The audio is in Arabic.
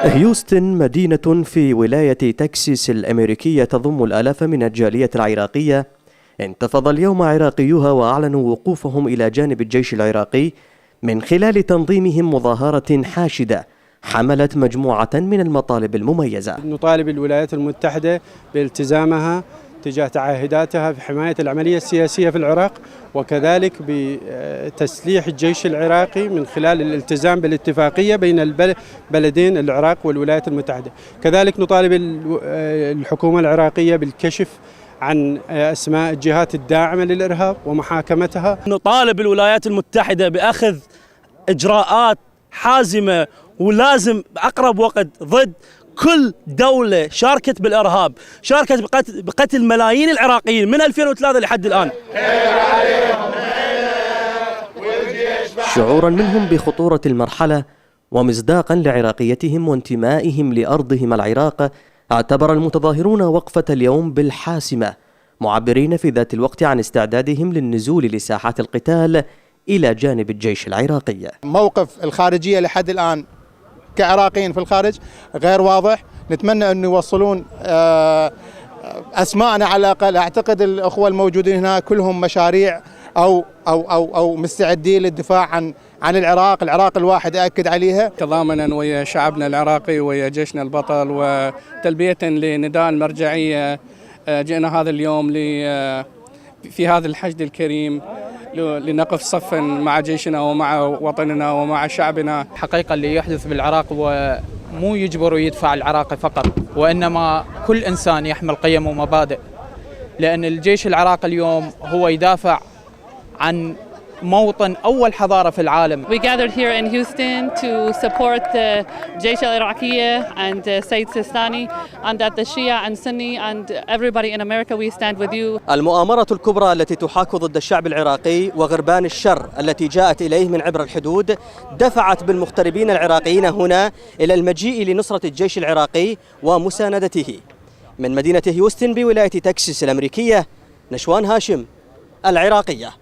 هيوستن مدينة في ولاية تكساس الأمريكية تضم الآلاف من الجالية العراقية. انتفض اليوم عراقيوها وأعلنوا وقوفهم إلى جانب الجيش العراقي من خلال تنظيمهم مظاهرة حاشدة حملت مجموعة من المطالب المميزة. نطالب الولايات المتحدة بالتزامها تجاه تعهداتها في حماية العملية السياسية في العراق، وكذلك بتسليح الجيش العراقي من خلال الالتزام بالاتفاقية بين البلدين العراق والولايات المتحدة. كذلك نطالب الحكومة العراقية بالكشف عن أسماء الجهات الداعمة للإرهاب ومحاكمتها. نطالب الولايات المتحدة بأخذ إجراءات حازمة ولازم بأقرب وقت ضد كل دولة شاركت بالإرهاب، شاركت بقتل ملايين العراقيين من 2003 لحد الآن. شعورا منهم بخطورة المرحلة ومصداقا لعراقيتهم وانتمائهم لأرضهم العراق، اعتبر المتظاهرون وقفة اليوم بالحاسمة، معبرين في ذات الوقت عن استعدادهم للنزول لساحات القتال إلى جانب الجيش العراقي. موقف الخارجية لحد الآن كعراقيين في الخارج غير واضح. نتمنى أن يوصلون أسماءنا على الأقل. أعتقد الأخوة الموجودين هنا كلهم مشاريع أو مستعدين للدفاع عن العراق الواحد أأكد عليها. تضامنا ويا شعبنا العراقي ويا جيشنا البطل وتلبية لنداء المرجعية، جئنا هذا اليوم في هذا الحشد الكريم لنقف صفا مع جيشنا ومع وطننا ومع شعبنا. حقيقة اللي يحدث بالعراق ومو يجبر يدفع العراقي فقط، وإنما كل إنسان يحمل قيم ومبادئ، لأن الجيش العراقي اليوم هو يدافع عن موطن أول حضارة في العالم. We gathered here in Houston to support the Jaish al-Iraqiyya and Sayyid Sistani, and that the Shia and Sunni and everybody in America we stand with you. المؤامرة الكبرى التي تحاك ضد الشعب العراقي وغربان الشر التي جاءت إليه من عبر الحدود دفعت بالمغتربين العراقيين هنا إلى المجيء لنصرة الجيش العراقي ومساندته. من مدينة هيوستن بولاية تكساس الأمريكية، نشوان هاشم، العراقية.